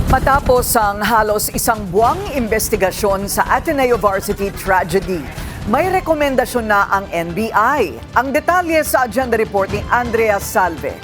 Matapos ang halos isang buwang investigasyon sa Ateneo Varsity tragedy, may rekomendasyon na ang NBI. Ang detalye sa agenda report ni Andrea Salve.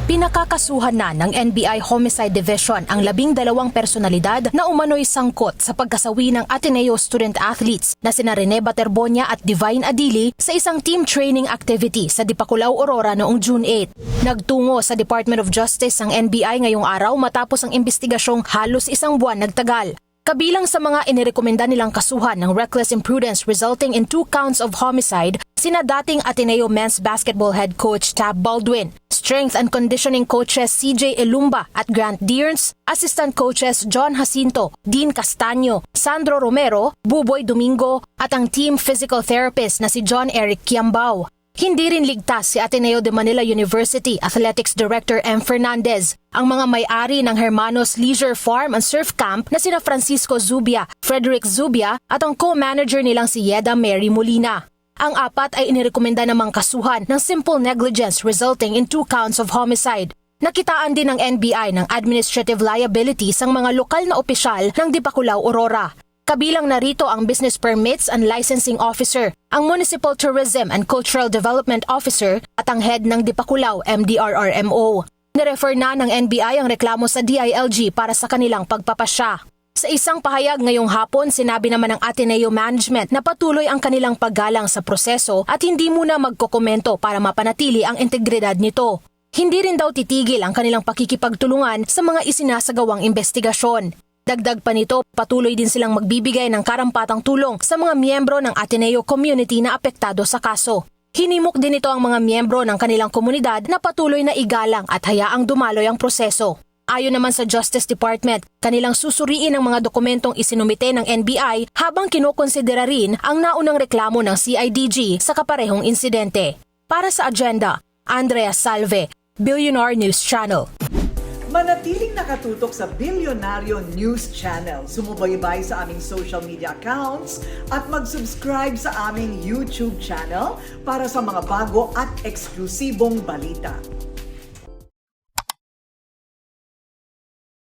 Pinakakasuhan na ng NBI Homicide Division ang 12 personalidad na umano'y sangkot sa pagkasawi ng Ateneo student athletes na sina Rene Baterbonia at Divine Adili sa isang team training activity sa Dipakulaw, Aurora noong June 8. Nagtungo sa Department of Justice ang NBI ngayong araw matapos ang investigasyong halos isang buwan nagtagal. Kabilang sa mga inirekomenda nilang kasuhan ng reckless imprudence resulting in 2 counts of homicide, sina dating Ateneo men's basketball head coach Tab Baldwin, strength and conditioning coaches CJ Elumba at Grant Dearns, assistant coaches John Jacinto, Dean Castaño, Sandro Romero, Buboy Domingo at ang team physical therapist na si John Eric Kiambao. Hindi rin ligtas si Ateneo de Manila University Athletics Director M. Fernandez, ang mga may-ari ng Hermanos Leisure Farm and Surf Camp na sina Francisco Zubia, Frederick Zubia at ang co-manager nilang si Yeda Mary Molina. Ang apat ay inirekomenda namang kasuhan ng simple negligence resulting in 2 counts of homicide. Nakitaan din ng NBI ng administrative liabilities ang mga lokal na opisyal ng Dipakulaw, Aurora. Kabilang narito ang Business Permits and Licensing Officer, ang Municipal Tourism and Cultural Development Officer at ang head ng Dipakulaw MDRRMO. Nirefer na ng NBI ang reklamo sa DILG para sa kanilang pagpapasya. Sa isang pahayag ngayong hapon, sinabi naman ng Ateneo Management na patuloy ang kanilang paggalang sa proseso at hindi muna magkokomento para mapanatili ang integridad nito. Hindi rin daw titigil ang kanilang pakikipagtulungan sa mga isinasagawang investigasyon. Dagdag pa nito, patuloy din silang magbibigay ng karampatang tulong sa mga miyembro ng Ateneo community na apektado sa kaso. Hinimok din ito ang mga miyembro ng kanilang komunidad na patuloy na igalang at hayaang dumaloy ang proseso. Ayon naman sa Justice Department, kanilang susuriin ang mga dokumentong isinumite ng NBI habang kinukonsidera rin ang naunang reklamo ng CIDG sa kaparehong insidente. Para sa agenda, Andrea Salve, Billionaire News Channel. Manatiling nakatutok sa Bilyonaryo News Channel. Sumubaybay sa aming social media accounts at mag-subscribe sa aming YouTube channel para sa mga bago at eksklusibong balita.